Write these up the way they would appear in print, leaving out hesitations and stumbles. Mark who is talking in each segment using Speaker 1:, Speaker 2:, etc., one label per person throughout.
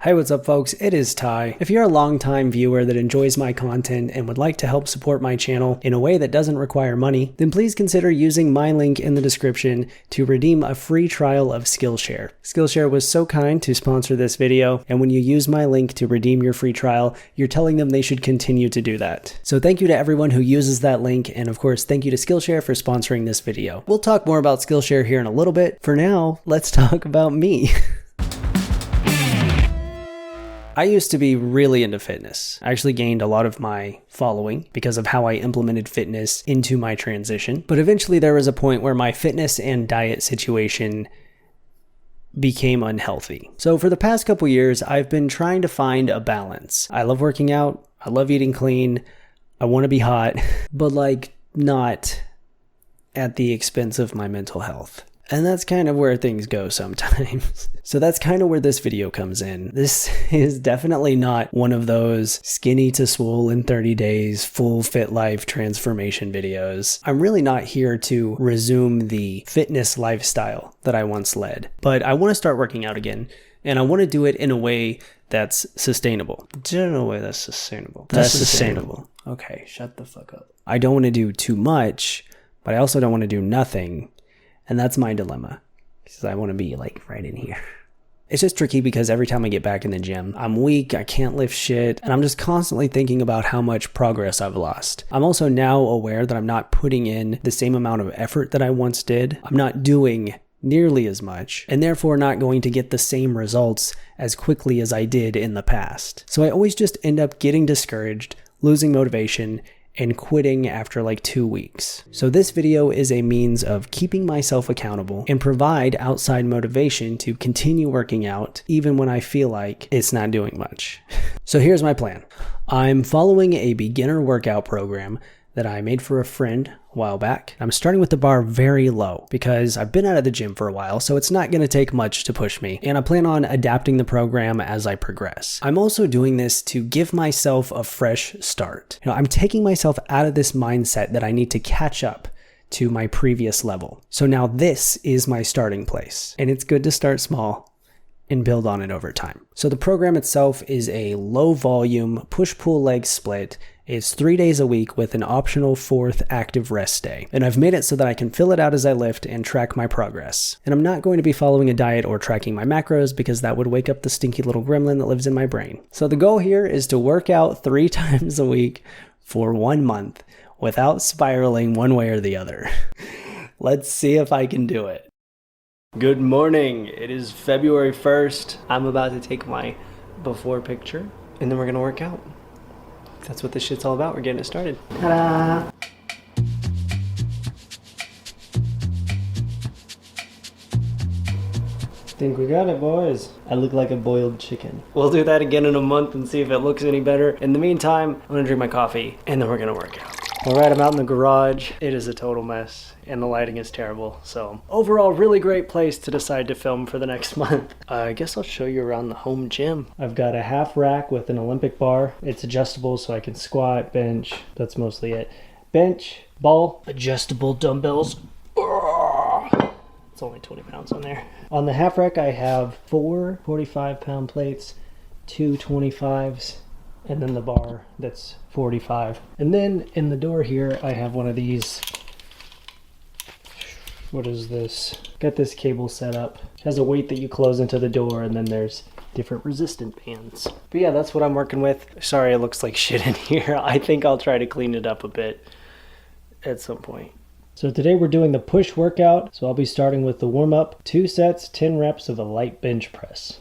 Speaker 1: Hey, what's up folks? It is Ty. If you're a longtime viewer that enjoys my content and would like to help support my channel in a way that doesn't require money, then please consider using my link in the description to redeem a free trial of Skillshare. Skillshare was so kind to sponsor this video, and when you use my link to redeem your free trial, you're telling them they should continue to do that. So thank you to everyone who uses that link, and of course thank you to Skillshare for sponsoring this video. We'll talk more about Skillshare here in a little bit. For now, let's talk about me. I used to be really into fitness. I actually gained a lot of my following because of how I implemented fitness into my transition. But eventually there was a point where my fitness and diet situation became unhealthy. So for the past couple years, I've been trying to find a balance. I love working out. I love eating clean. I want to be hot, but like not at the expense of my mental health. And that's kind of where things go sometimes. So that's kind of where this video comes in. This is definitely not one of those skinny to swole in 30 days, full fit life transformation videos. I'm really not here to resume the fitness lifestyle that I once led, but I want to start working out again. And I want to do it in a way that's sustainable. In a way that's sustainable. That's sustainable. Okay, shut the fuck up. I don't want to do too much, but I also don't want to do nothing. And that's my dilemma, because I want to be like right in here. It's just tricky because every time I get back in the gym, I'm weak, I can't lift shit, and I'm just constantly thinking about how much progress I've lost. I'm also now aware that I'm not putting in the same amount of effort that I once did. I'm not doing nearly as much, and therefore not going to get the same results as quickly as I did in the past. So I always just end up getting discouraged, losing motivation, and quitting after like 2 weeks. So this video is a means of keeping myself accountable and provide outside motivation to continue working out even when I feel like it's not doing much. So here's my plan. I'm following a beginner workout program that I made for a friend a while back. I'm starting with the bar very low because I've been out of the gym for a while, so it's not going to take much to push me, and I plan on adapting the program as I progress. I'm also doing this to give myself a fresh start. I'm taking myself out of this mindset that I need to catch up to my previous level. So now this is my starting place, and it's good to start small and build on it over time. So the program itself is a low volume push-pull leg split. It's 3 days a week with an optional 4th active rest day. And I've made it so that I can fill it out as I lift and track my progress. And I'm not going to be following a diet or tracking my macros because that would wake up the stinky little gremlin that lives in my brain. So the goal here is to work out 3 times a week for 1 month without spiraling one way or the other. Let's see if I can do it. Good morning. It is February 1st. I'm about to take my before picture and then we're gonna work out. That's what this shit's all about. We're getting it started. Ta-da! Think we got it, boys. I look like a boiled chicken. We'll do that again in a month and see if it looks any better. In the meantime, I'm gonna drink my coffee and then we're gonna work out. All right, I'm out in the garage. It is a total mess and the lighting is terrible. So overall, really great place to decide to film for the next month. I guess I'll show you around the home gym. I've got a half rack with an Olympic bar. It's adjustable so I can squat, bench. That's mostly it. Bench, ball, adjustable dumbbells. It's only 20 pounds on there. On the half rack, I have 4 45-pound plates, 2 25s, and then the bar that's 45. And then in the door here, I have one of these. What is this? Got this cable set up. It has a weight that you close into the door, and then there's different resistant bands. But yeah, that's what I'm working with. Sorry, it looks like shit in here. I think I'll try to clean it up a bit at some point. So today we're doing the push workout. So I'll be starting with the warm-up, 2 sets, 10 reps of a light bench press.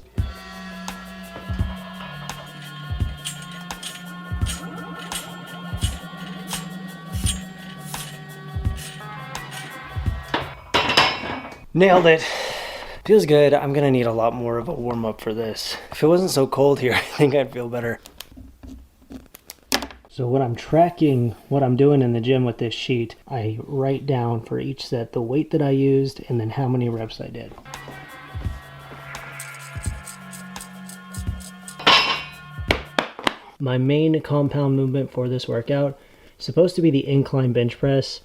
Speaker 1: Nailed it. Feels good. I'm gonna need a lot more of a warm-up for this. If it wasn't so cold here, I think I'd feel better. So when I'm tracking what I'm doing in the gym with this sheet, I write down for each set the weight that I used and then how many reps I did. My main compound movement for this workout is supposed to be the incline bench press.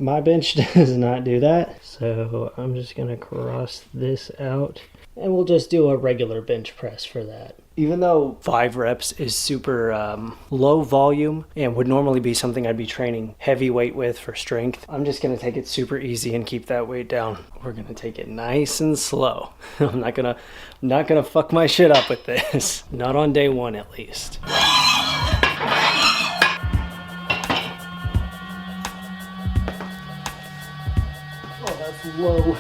Speaker 1: My bench does not do that, so I'm just gonna cross this out And we'll just do a regular bench press for that. Even though 5 reps is super low volume and would normally be something I'd be training heavy weight with for strength, I'm just gonna take it super easy and keep that weight down. We're gonna take it nice and slow. I'm not gonna fuck my shit up with this. Not on day 1 at least. Oh, that's low.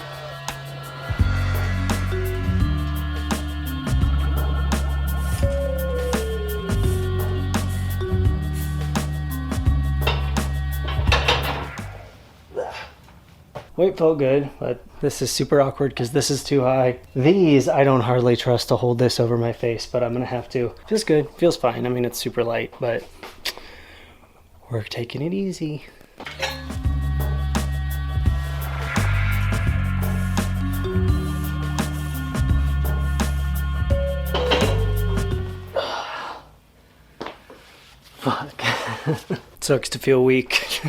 Speaker 1: Weight felt good, but this is super awkward because this is too high. These, I don't hardly trust to hold this over my face, but I'm gonna have to. Feels good, feels fine. I mean, it's super light, but we're taking it easy. Fuck. Sucks to feel weak.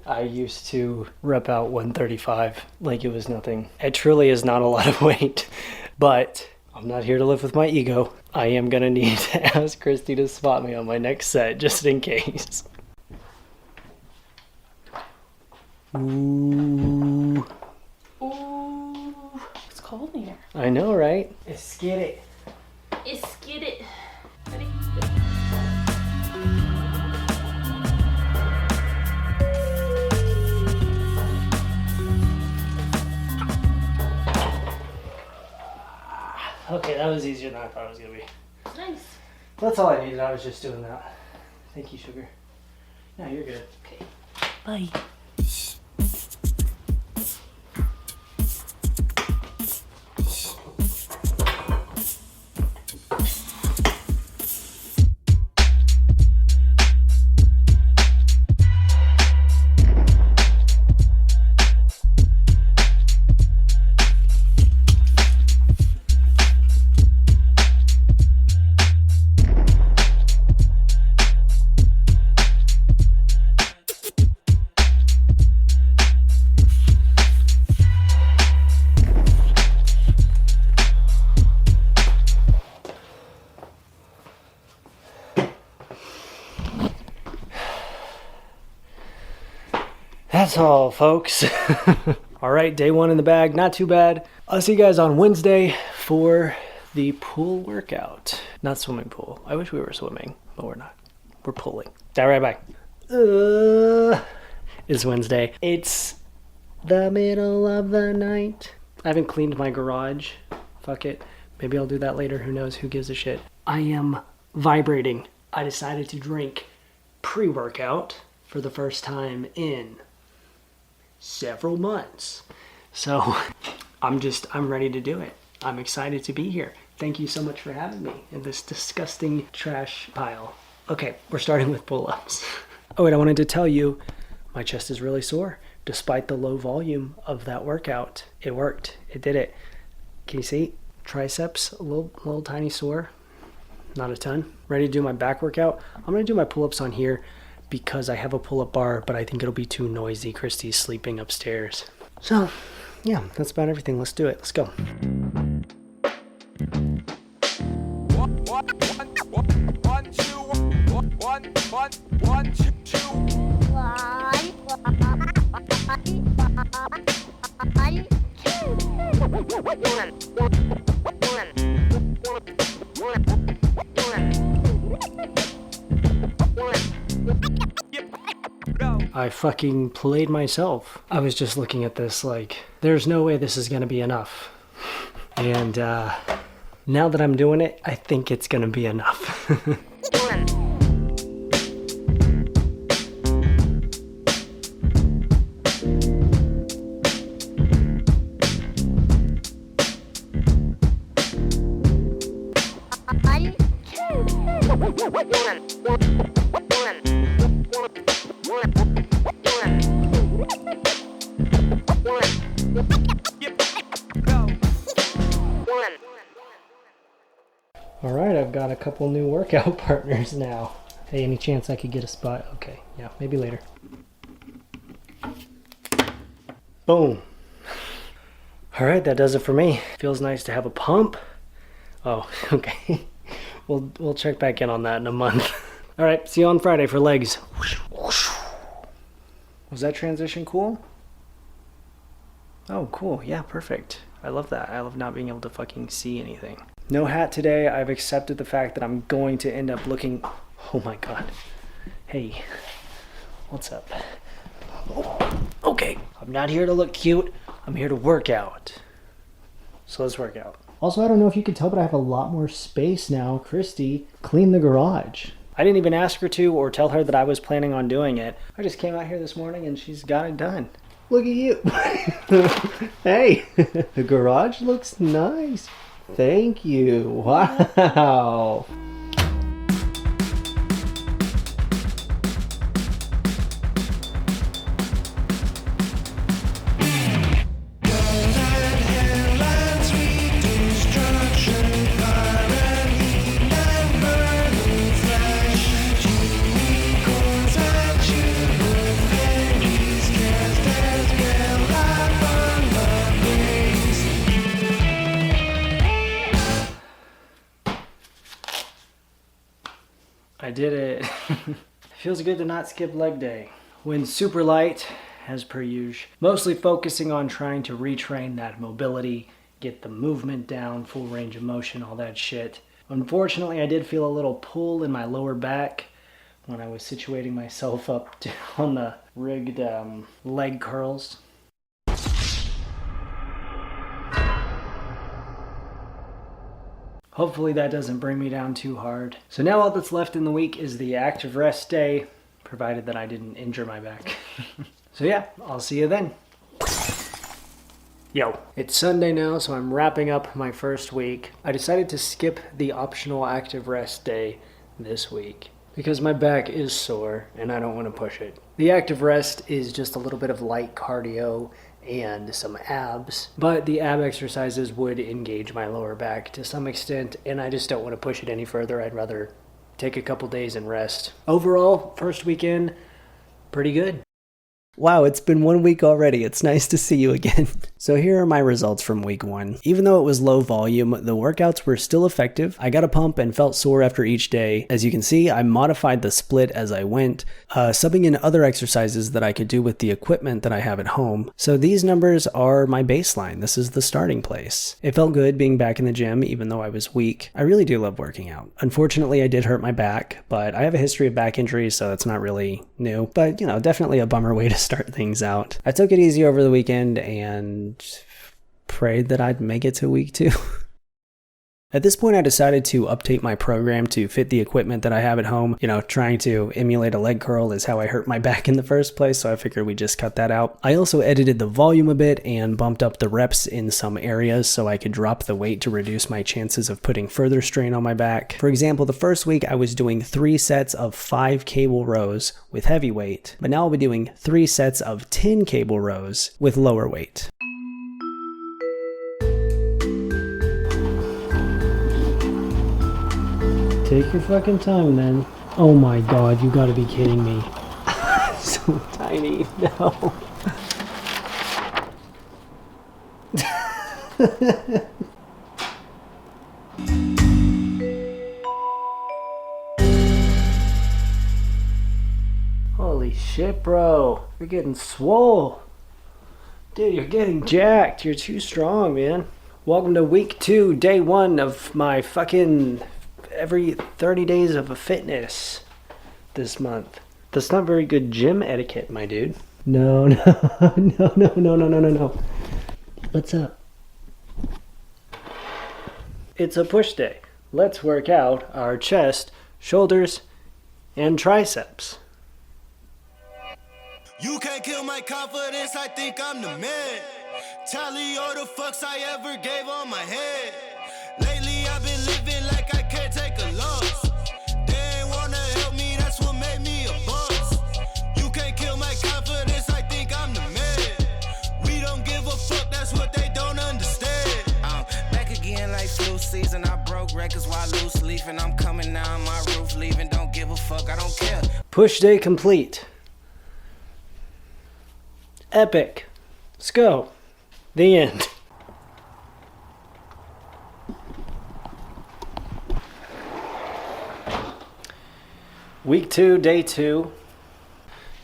Speaker 1: I used to rep out 135 like it was nothing. It truly is not a lot of weight, but I'm not here to live with my ego. I am gonna need to ask Christy to spot me on my next set just in case. Ooh.
Speaker 2: Ooh. It's cold in here.
Speaker 1: I know, right? Let's get it.
Speaker 2: Let's get it. Ready?
Speaker 1: Okay, that was easier than I thought it was gonna be.
Speaker 2: Nice.
Speaker 1: That's all I needed. I was just doing that. Thank you, sugar. No, you're good.
Speaker 2: Okay. Bye.
Speaker 1: That's all, folks. All right, day 1 in the bag, not too bad. I'll see you guys on Wednesday for the pool workout. Not swimming pool. I wish we were swimming, but we're not. We're pulling. All right, bye. It's Wednesday. It's the middle of the night. I haven't cleaned my garage. Fuck it. Maybe I'll do that later. Who knows? Who gives a shit? I am vibrating. I decided to drink pre-workout for the first time in several months. So I'm ready to do it. I'm excited to be here. Thank you so much for having me in this disgusting trash pile. Okay, we're starting with pull-ups. Oh, and I wanted to tell you, my chest is really sore. Despite the low volume of that workout, it worked. It did it. Can you see? Triceps, a little tiny sore. Not a ton. Ready to do my back workout. I'm gonna do my pull-ups on here because I have a pull-up bar, but I think it'll be too noisy. Christy's sleeping upstairs. So, yeah, that's about everything. Let's do it. Let's go. I fucking played myself. I was just looking at this like, there's no way this is gonna be enough. And now that I'm doing it, I think it's gonna be enough. All right, I've got a couple new workout partners now. Hey, any chance I could get a spot? Okay, yeah, maybe later. Boom. All right, that does it for me. Feels nice to have a pump. Oh, okay. We'll check back in on that in a month. All right, see you on Friday for legs. Was that transition cool? Oh, cool. Yeah, perfect. I love that. I love not being able to fucking see anything. No hat today. I've accepted the fact that I'm going to end up looking... Oh my God. Hey, what's up? Oh, okay, I'm not here to look cute. I'm here to work out. So let's work out. Also, I don't know if you can tell, but I have a lot more space now. Christy cleaned the garage. I didn't even ask her to or tell her that I was planning on doing it. I just came out here this morning and she's got it done. Look at you. Hey, the garage looks nice. Thank you. Wow. I did it. Feels good to not skip leg day. Went super light, as per usual. Mostly focusing on trying to retrain that mobility, get the movement down, full range of motion, all that shit. Unfortunately, I did feel a little pull in my lower back when I was situating myself up on the rigged leg curls. Hopefully that doesn't bring me down too hard. So now all that's left in the week is the active rest day, provided that I didn't injure my back. So yeah, I'll see you then. Yo, it's Sunday now, so I'm wrapping up my first week. I decided to skip the optional active rest day this week because my back is sore and I don't want to push it. The active rest is just a little bit of light cardio and some abs, but the ab exercises would engage my lower back to some extent, and I just don't want to push it any further. I'd rather take a couple days and rest. Overall, first weekend, pretty good. Wow, it's been 1 week already. It's nice to see you again. So here are my results from week 1. Even though it was low volume, the workouts were still effective. I got a pump and felt sore after each day. As you can see, I modified the split as I went, subbing in other exercises that I could do with the equipment that I have at home. So these numbers are my baseline. This is the starting place. It felt good being back in the gym, even though I was weak. I really do love working out. Unfortunately, I did hurt my back, but I have a history of back injuries, so it's not really new. But, you know, definitely a bummer way to start things out. I took it easy over the weekend and prayed that I'd make it to week 2. At this point, I decided to update my program to fit the equipment that I have at home. You know, trying to emulate a leg curl is how I hurt my back in the first place, so I figured we'd just cut that out. I also edited the volume a bit and bumped up the reps in some areas so I could drop the weight to reduce my chances of putting further strain on my back. For example, the first week I was doing 3 sets of 5 cable rows with heavy weight, but now I'll be doing 3 sets of 10 cable rows with lower weight. Take your fucking time, then. Oh my God, you gotta be kidding me. So tiny, no. Holy shit, bro. You're getting swole. Dude, you're getting jacked. You're too strong, man. Welcome to week 2, day 1 of my fucking every 30 days of a fitness this month. That's not very good gym etiquette, my dude. No. What's up? It's a push day. Let's work out our chest, shoulders, and triceps. You can't kill my confidence, I think I'm the man. Tally all the fucks I ever gave on my head. Lately I've been living like I can't take a loss. They ain't wanna help me, that's what made me a boss. You can't kill my confidence, I think I'm the man. We don't give a fuck, that's what they don't understand. I'm back again like flu season. I broke records while loose leafing. I'm coming down my roof, leaving. Don't give a fuck, I don't care. Push day complete. Epic. Let's go. The end. Week 2, day 2.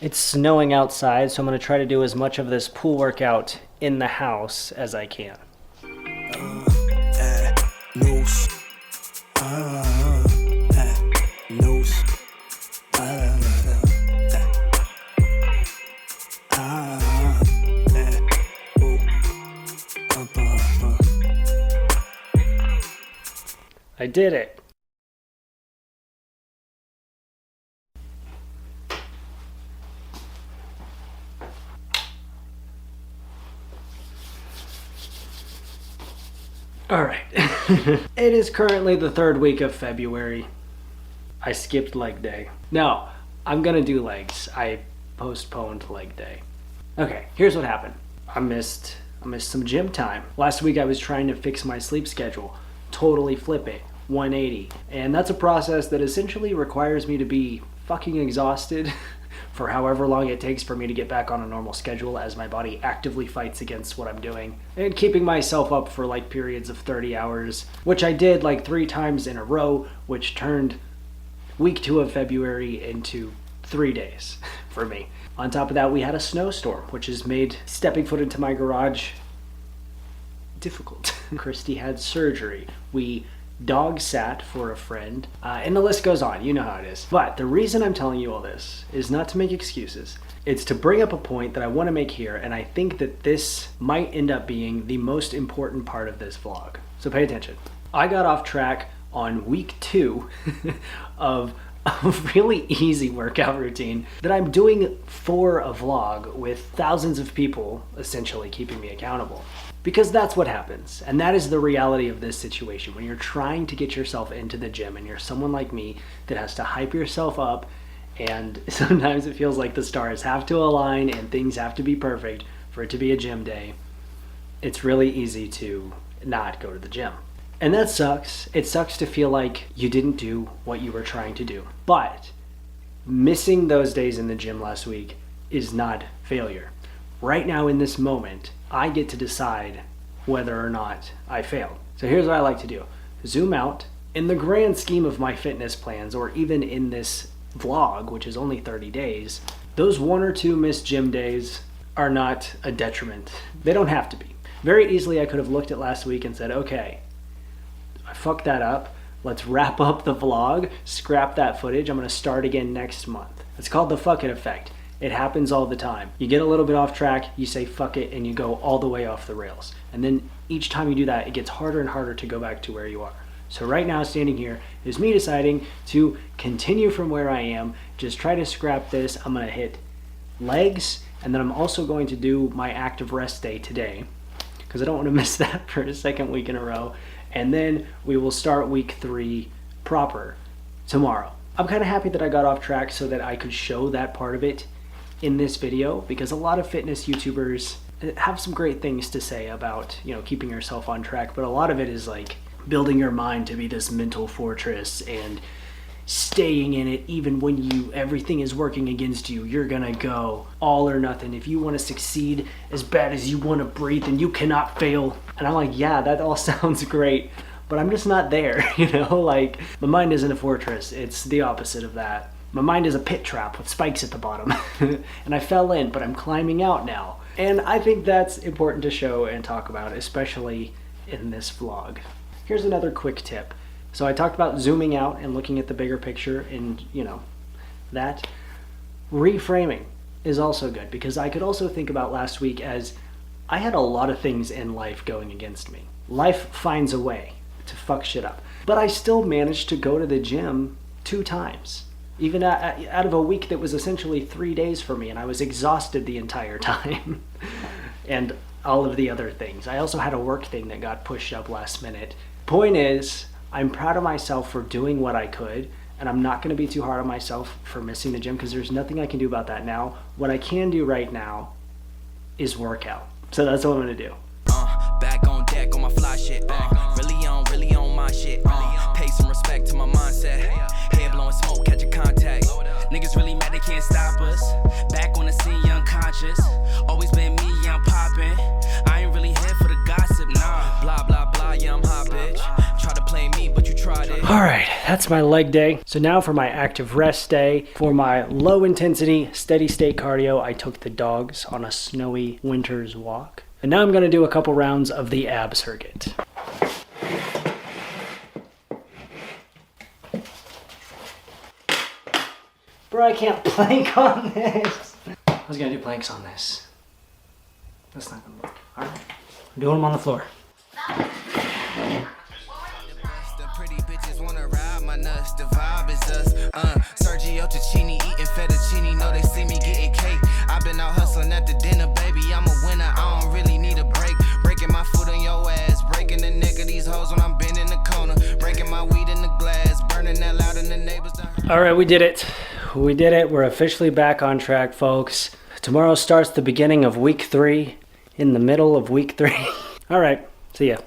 Speaker 1: It's snowing outside, so I'm going to try to do as much of this pool workout in the house as I can. I did it. All right. It is currently the 3rd week of February. I skipped leg day. No, I'm gonna do legs. I postponed leg day. Okay, here's what happened. I missed some gym time. Last week I was trying to fix my sleep schedule. Totally flip it. 180. And that's a process that essentially requires me to be fucking exhausted for however long it takes for me to get back on a normal schedule as my body actively fights against what I'm doing. And keeping myself up for like periods of 30 hours, which I did like 3 times in a row, which turned week 2 of February into 3 days for me. On top of that, we had a snowstorm, which has made stepping foot into my garage difficult. Christy had surgery. We dog sat for a friend, and the list goes on. You know how it is. But the reason I'm telling you all this is not to make excuses. It's to bring up a point that I want to make here, and I think that this might end up being the most important part of this vlog. So pay attention. I got off track on week 2 of a really easy workout routine that I'm doing for a vlog with thousands of people essentially keeping me accountable. Because that's what happens, and that is the reality of this situation. When you're trying to get yourself into the gym and you're someone like me that has to hype yourself up, and sometimes it feels like the stars have to align and things have to be perfect for it to be a gym day, it's really easy to not go to the gym. And that sucks. It sucks to feel like you didn't do what you were trying to do. But missing those days in the gym last week is not failure. Right now in this moment, I get to decide whether or not I failed. So here's what I like to do. Zoom out. In the grand scheme of my fitness plans, or even in this vlog, which is only 30 days, those 1 or 2 missed gym days are not a detriment. They don't have to be. Very easily I could have looked at last week and said, okay, I fucked that up. Let's wrap up the vlog, scrap that footage. I'm gonna start again next month. It's called the fuck it effect. It happens all the time. You get a little bit off track, you say fuck it, and you go all the way off the rails. And then each time you do that, it gets harder and harder to go back to where you are. So right now, standing here is me deciding to continue from where I am, just try to scrap this. I'm gonna hit legs, and then I'm also going to do my active rest day today, because I don't want to miss that for a 2nd week in a row. And then we will start week 3 proper tomorrow. I'm kind of happy that I got off track so that I could show that part of it in this video, because a lot of fitness YouTubers have some great things to say about, you know, keeping yourself on track, but a lot of it is like building your mind to be this mental fortress and staying in it even when everything is working against you. You're gonna go all or nothing. If you want to succeed as bad as you want to breathe, then you cannot fail. And I'm like, yeah, that all sounds great, but I'm just not there, you know? Like, my mind isn't a fortress. It's the opposite of that. My mind is a pit trap with spikes at the bottom. And I fell in, but I'm climbing out now. And I think that's important to show and talk about, especially in this vlog. Here's another quick tip. So I talked about zooming out and looking at the bigger picture, and you know, that reframing is also good, because I could also think about last week as I had a lot of things in life going against me. Life finds a way to fuck shit up. But I still managed to go to the gym 2 times. Even out of a week that was essentially 3 days for me, and I was exhausted the entire time. And all of the other things. I also had a work thing that got pushed up last minute. Point is, I'm proud of myself for doing what I could, and I'm not gonna be too hard on myself for missing the gym, because there's nothing I can do about that now. What I can do right now is work out. So that's what I'm gonna do.
Speaker 3: Back on deck on my fly shit. Really on my shit. Pay some respect to my mindset. Head blowing smoke, catch a contact. Niggas really mad they can't stop us. Back on the scene, unconscious. Always been me, yeah, I'm poppin'. I ain't really here for the gossip, nah. Blah blah blah, yeah, I'm hot, bitch. Try to play me, but you try prodded.
Speaker 1: All right, that's my leg day. So now for my active rest day. For my low intensity, steady state cardio, I took the dogs on a snowy winter's walk. And now I'm gonna do a couple rounds of the ab circuit. Bro, I can't plank on this. I was gonna do planks on this. That's not gonna work. All right, I'm doing them on the floor.
Speaker 3: The pretty bitches wanna ride my nuts. The vibe is us. Sergio Tacchini eating fettuccine. Know they see me getting cake. I've been out hustling at the dinner, baby. I'm a winner. I don't really need a break. Breaking my foot on your ass. Breaking the neck of these hoes when I'm bending the corner. Breaking my weed in the glass. Burning that loud in the neighbors.
Speaker 1: All right, we did it. We did it. We're officially back on track, folks. Tomorrow starts the beginning of week 3. In the middle of week 3. All right, see ya.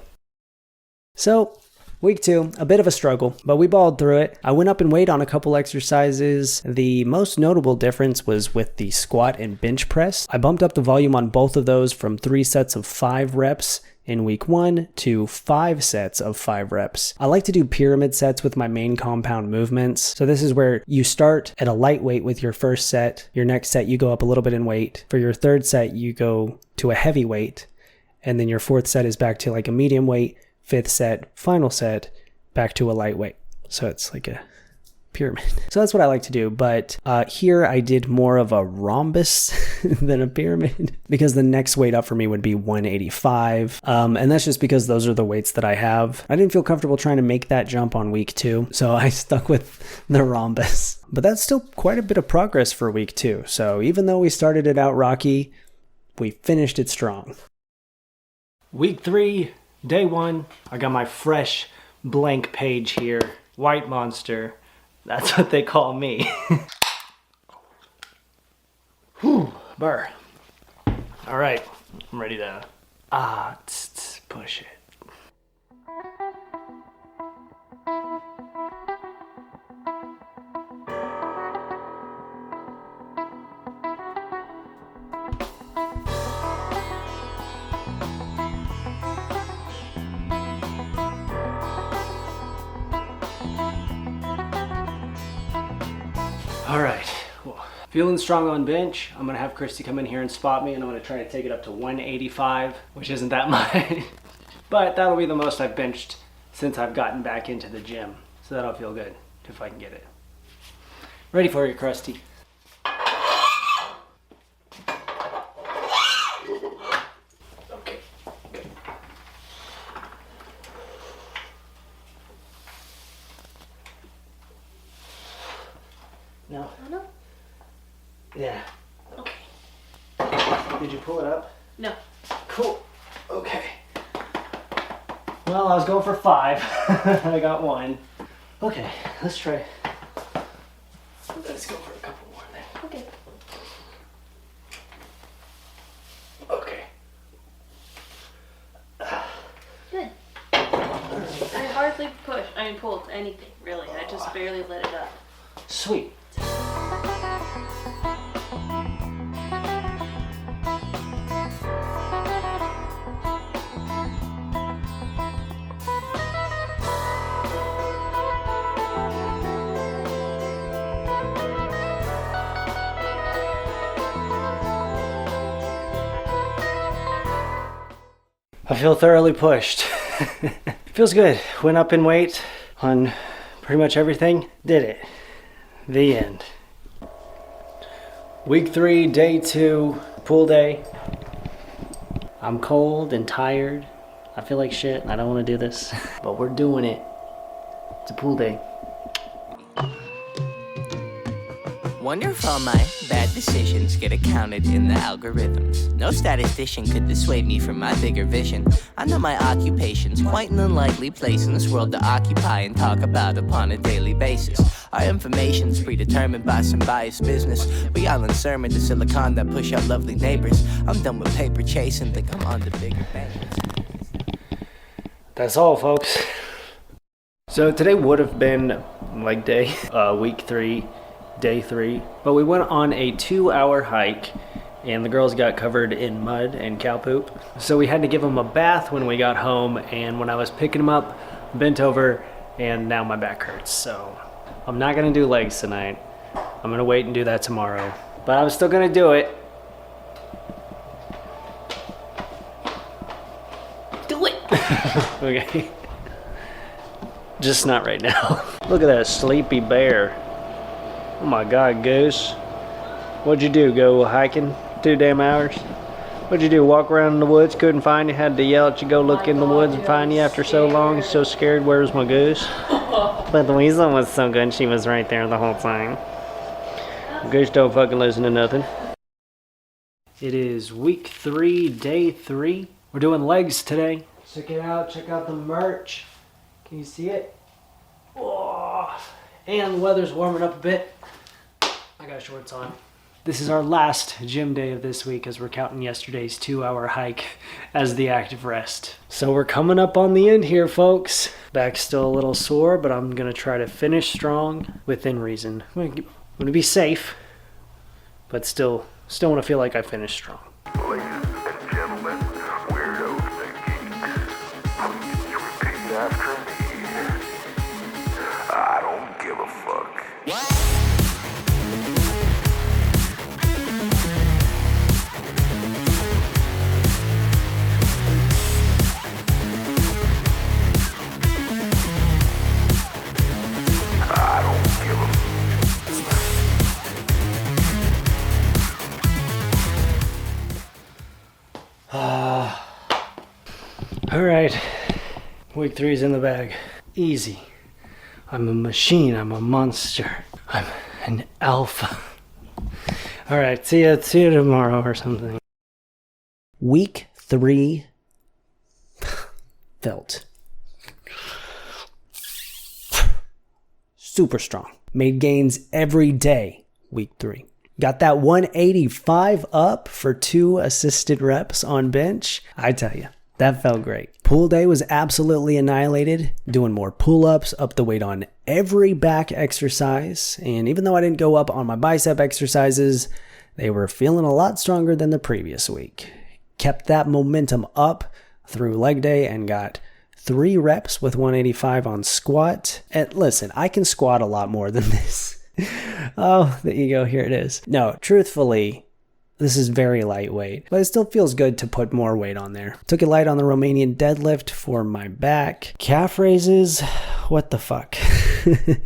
Speaker 1: So, week 2, a bit of a struggle, but we balled through it. I went up in weight on a couple exercises. The most notable difference was with the squat and bench press. I bumped up the volume on both of those from 3 sets of 5 reps in week 1 to 5 sets of 5 reps. I like to do pyramid sets with my main compound movements. So this is where you start at a light weight with your first set. Your next set, you go up a little bit in weight. For your third set, you go to a heavy weight. And then your fourth set is back to like a medium weight. Fifth set, final set, back to a light weight. So it's like a pyramid. So that's what I like to do. But here I did more of a rhombus than a pyramid because the next weight up for me would be 185. And that's just because those are the weights that I have. I didn't feel comfortable trying to make that jump on week 2. So I stuck with the rhombus. But that's still quite a bit of progress for week 2. So even though we started it out rocky, we finished it strong. Week 3, day 1, I got my fresh blank page here. White monster. That's what they call me. Whew, burr. All right, I'm ready to push it. All right, well, feeling strong on bench. I'm gonna have Christy come in here and spot me, and I'm gonna try to take it up to 185, which isn't that much, but that'll be the most I've benched since I've gotten back into the gym. So that'll feel good if I can get it. Ready for you, Krusty. Okay, good. No.
Speaker 2: No?
Speaker 1: Yeah.
Speaker 2: Okay.
Speaker 1: Did you pull it up?
Speaker 2: No.
Speaker 1: Cool. Okay. Well, I was going for 5. I got 1. Okay, let's try. Let's go for a couple more then.
Speaker 2: Okay.
Speaker 1: Okay.
Speaker 2: Good. I hardly pulled anything, really. I just barely let it up.
Speaker 1: Sweet. I feel thoroughly pushed. Feels good. Went up in weight on pretty much everything. Did it. The end. Week 3, day 2, pool day. I'm cold and tired. I feel like shit. I don't want to do this, but we're doing it. It's a pool day.
Speaker 4: Wonder if all my bad decisions get accounted in the algorithms. No statistician could dissuade me from my bigger vision. I know my occupation's quite an unlikely place in this world to occupy and talk about upon a daily basis. Our information's predetermined by some biased business. We all in sermon to silicon that push out lovely neighbors. I'm done with paper chasing, think I'm on to bigger things.
Speaker 1: That's all, folks. So today would have been leg day, week 3. Day 3, but we went on a 2-hour hike and the girls got covered in mud and cow poop, so we had to give them a bath when we got home. And when I was picking them up, bent over, and now my back hurts. So I'm not gonna do legs tonight. I'm gonna wait and do that tomorrow. But I'm still gonna do it.
Speaker 2: Do it.
Speaker 1: Okay. Just not right now. Look at that sleepy bear. Oh my God, Goose. What'd you do? Go hiking 2 damn hours? What'd you do? Walk around in the woods? Couldn't find you? Had to yell at you go look in the woods and find you after so long? So scared. Where's my goose? But the weasel was so good. She was right there the whole time. Goose don't fucking listen to nothing. It is week 3, day 3. We're doing legs today. Check it out. Check out the merch. Can you see it? Oh, and the weather's warming up a bit. I got shorts on. This is our last gym day of this week as we're counting yesterday's 2-hour hike as the active rest. So we're coming up on the end here, folks. Back's still a little sore, but I'm going to try to finish strong within reason. I'm going to be safe, but still want to feel like I finished strong.
Speaker 5: Ladies and gentlemen, weirdos and geeks, please repeat after me. I don't give a fuck. I don't give a
Speaker 1: All right, week 3's in the bag. Easy. I'm a machine. I'm a monster. I'm an alpha. All right, see you tomorrow or something. Week 3 felt super strong. Made gains every day. Week 3. Got that 185 up for 2 assisted reps on bench. I tell you, that felt great. Pull day was absolutely annihilated. Doing more pull-ups, up the weight on every back exercise. And even though I didn't go up on my bicep exercises, they were feeling a lot stronger than the previous week. Kept that momentum up through leg day and got 3 reps with 185 on squat. And listen, I can squat a lot more than this. Oh, the ego, here it is. No, truthfully, this is very lightweight, but it still feels good to put more weight on there. Took it light on the Romanian deadlift for my back. Calf raises, what the fuck?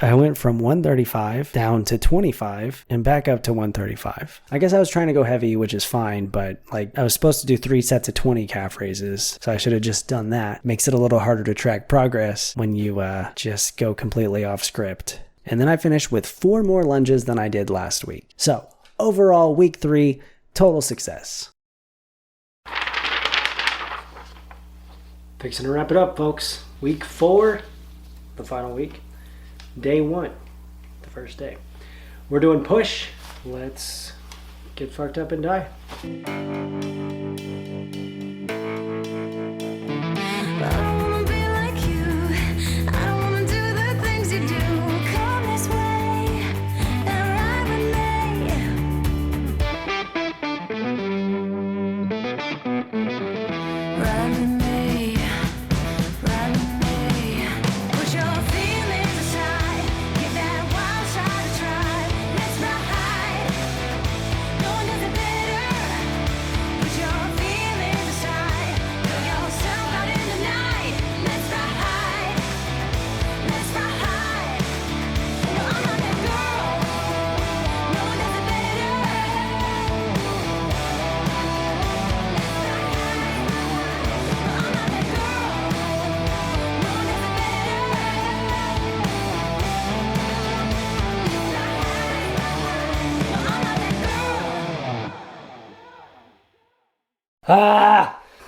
Speaker 1: I went from 135 down to 25 and back up to 135. I guess I was trying to go heavy, which is fine, but like I was supposed to do 3 sets of 20 calf raises, so I should have just done that. Makes it a little harder to track progress when you just go completely off script. And then I finished with 4 more lunges than I did last week. So overall, week 3, total success. Fixing to wrap it up, folks. Week 4, the final week. Day 1, the first day. We're doing push. Let's get fucked up and die.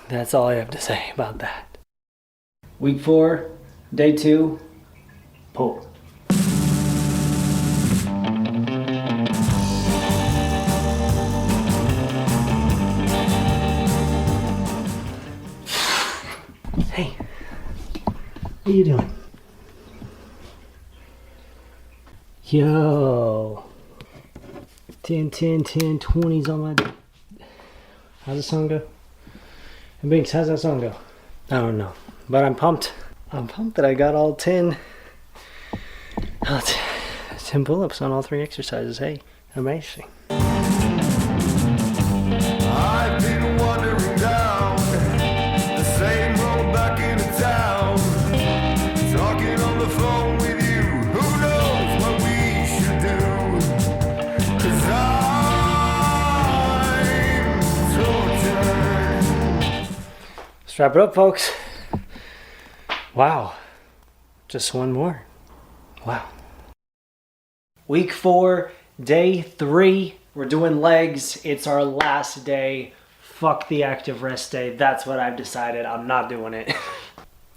Speaker 1: That's all I have to say about that. Week 4, day 2, pull. Hey, what are you doing? Yo. 10, 10, 10, 20s on my... How's the song go? Binks, how's that song go? I don't know, but I'm pumped. I'm pumped that I got all 10 Oh, 10 pull-ups on all 3 exercises. Hey, amazing.
Speaker 5: I've been wandering down the same road back into town, talking on the phone with you. Who knows what we should do? 'Cause I'm tortured.
Speaker 1: Strap it up, folks. Wow. Just one more. Wow. Week 4, day 3. We're doing legs. It's our last day. Fuck the active rest day. That's what I've decided. I'm not doing it.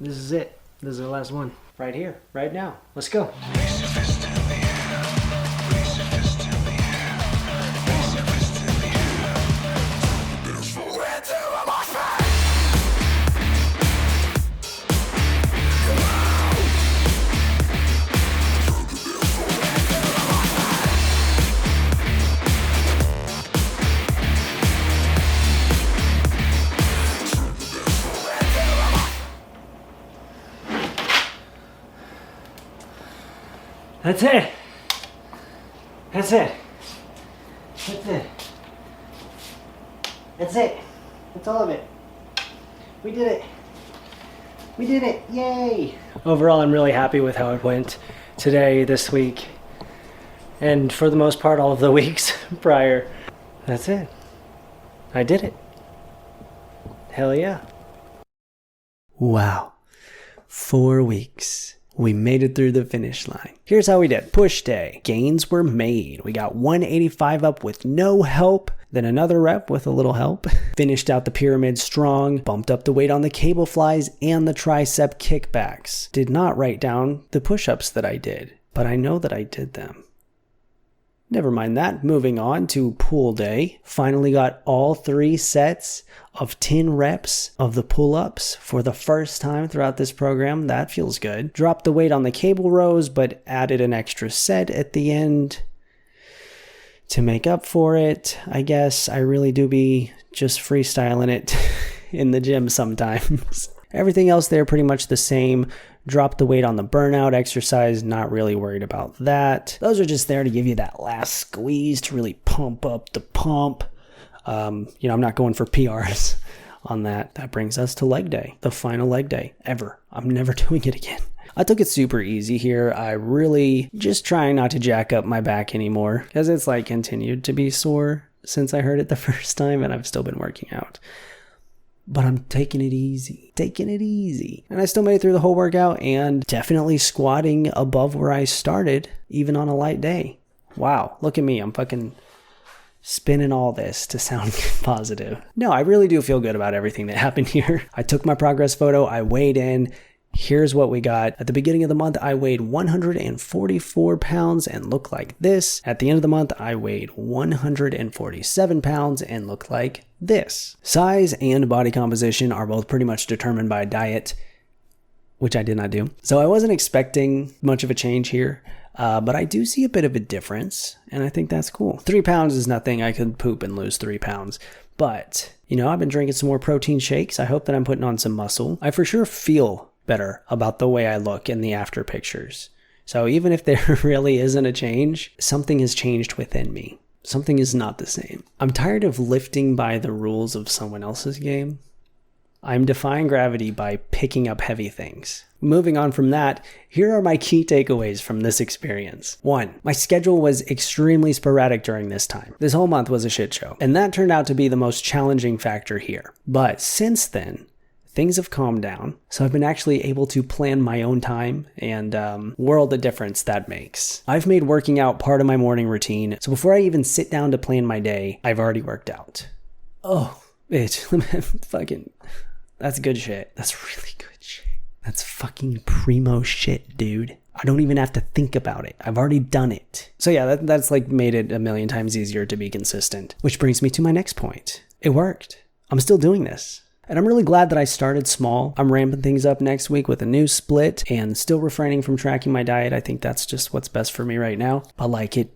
Speaker 1: This is it. This is our last one. Right here. Right now. Let's go. That's it. That's it. That's it. That's it. That's all of it. We did it. We did it. Yay. Overall, I'm really happy with how it went today, this week, and for the most part, all of the weeks prior. That's it. I did it. Hell yeah. Wow. 4 weeks. We made it through the finish line. Here's how we did. Push day. Gains were made. We got 185 up with no help. Then another rep with a little help. Finished out the pyramid strong. Bumped up the weight on the cable flies and the tricep kickbacks. Did not write down the push-ups that I did, but I know that I did them. Never mind that. Moving on to pull day. Finally got all 3 sets of 10 reps of the pull-ups for the first time throughout this program. That feels good. Dropped the weight on the cable rows, but added an extra set at the end to make up for it. I guess I really do be just freestyling it in the gym sometimes. Everything else there pretty much the same. Drop the weight on the burnout exercise, not really worried about that. Those are just there to give you that last squeeze to really pump up the pump. I'm not going for PRs on that. That brings us to leg day, the final leg day ever. I'm never doing it again. I took it super easy here. I really just trying not to jack up my back anymore because it's like continued to be sore since I heard it the first time and I've still been working out. But I'm taking it easy. And I still made it through the whole workout and definitely squatting above where I started, even on a light day. Wow, look at me. I'm fucking spinning all this to sound positive. No, I really do feel good about everything that happened here. I took my progress photo. I weighed in. Here's what we got. At the beginning of the month, I weighed 144 pounds and looked like this. At the end of the month, I weighed 147 pounds and looked like this. Size and body composition are both pretty much determined by diet, which I did not do. So I wasn't expecting much of a change here, but I do see a bit of a difference, and I think that's cool. 3 pounds is nothing. I could poop and lose 3 pounds. But, I've been drinking some more protein shakes. I hope that I'm putting on some muscle. I for sure feel better about the way I look in the after pictures. So even if there really isn't a change, something has changed within me. Something is not the same. I'm tired of lifting by the rules of someone else's game. I'm defying gravity by picking up heavy things. Moving on from that, here are my key takeaways from this experience. 1, my schedule was extremely sporadic during this time. This whole month was a shit show, and that turned out to be the most challenging factor here. But since then, things have calmed down, so I've been actually able to plan my own time and world the difference that makes. I've made working out part of my morning routine, so before I even sit down to plan my day, I've already worked out. Oh, bitch, fucking, that's good shit. That's really good shit. That's fucking primo shit, dude. I don't even have to think about it. I've already done it. So yeah, that's like made it a million times easier to be consistent, which brings me to my next point. It worked. I'm still doing this. And I'm really glad that I started small. I'm ramping things up next week with a new split and still refraining from tracking my diet. I think that's just what's best for me right now. But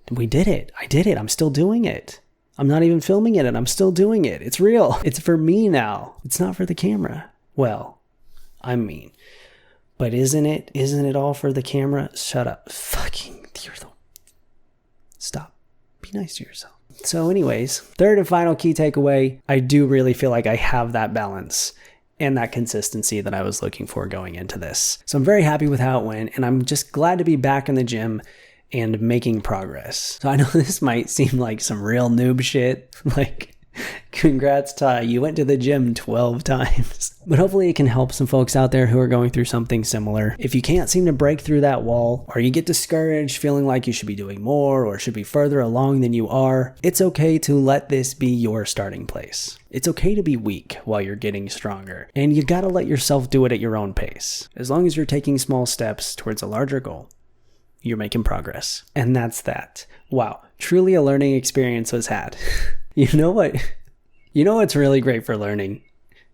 Speaker 1: we did it. I did it. I'm still doing it. I'm not even filming it and I'm still doing it. It's real. It's for me now. It's not for the camera. Well, I'm mean. But isn't it? Isn't it all for the camera? Shut up. Stop. Be nice to yourself. So anyways, third and final key takeaway, I do really feel like I have that balance and that consistency that I was looking for going into this. So I'm very happy with how it went, and I'm just glad to be back in the gym and making progress. So I know this might seem like some real noob shit, like congrats Ty, you went to the gym 12 times. But hopefully it can help some folks out there who are going through something similar. If you can't seem to break through that wall, or you get discouraged feeling like you should be doing more or should be further along than you are, it's okay to let this be your starting place. It's okay to be weak while you're getting stronger, and you gotta let yourself do it at your own pace. As long as you're taking small steps towards a larger goal, you're making progress. And that's that. Wow, truly a learning experience was had. You know what? You know what's really great for learning?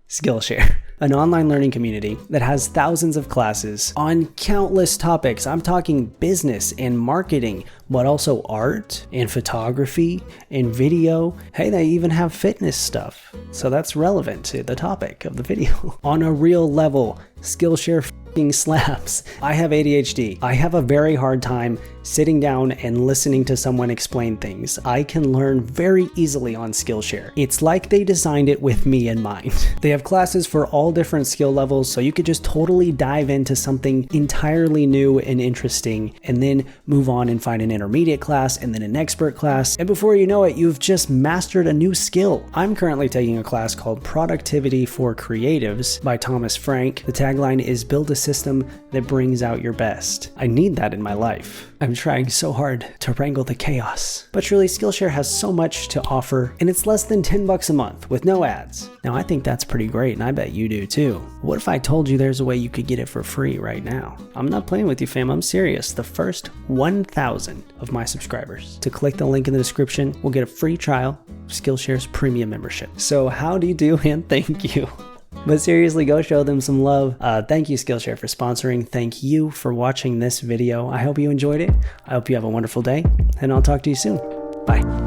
Speaker 1: Skillshare, an online learning community that has thousands of classes on countless topics. I'm talking business and marketing, but also art and photography and video. Hey, they even have fitness stuff. So that's relevant to the topic of the video. On a real level, Skillshare f***ing slaps. I have ADHD. I have a very hard time sitting down and listening to someone explain things. I can learn very easily on Skillshare. It's like they designed it with me in mind. They have classes for all different skill levels, so you could just totally dive into something entirely new and interesting, and then move on and find an intermediate class and then an expert class. And before you know it, you've just mastered a new skill. I'm currently taking a class called Productivity for Creatives by Thomas Frank. The tagline is build a system that brings out your best. I need that in my life. I'm trying so hard to wrangle the chaos. But truly, Skillshare has so much to offer, and it's less than $10 a month with no ads. Now, I think that's pretty great, and I bet you do too. What if I told you there's a way you could get it for free right now? I'm not playing with you, fam. I'm serious. The first 1,000 of my subscribers to click the link in the description will get a free trial of Skillshare's premium membership. So how do you do, and thank you. But seriously, go show them some love. Thank you, Skillshare, for sponsoring. Thank you for watching this video. I hope you enjoyed it. I hope you have a wonderful day, and I'll talk to you soon. Bye.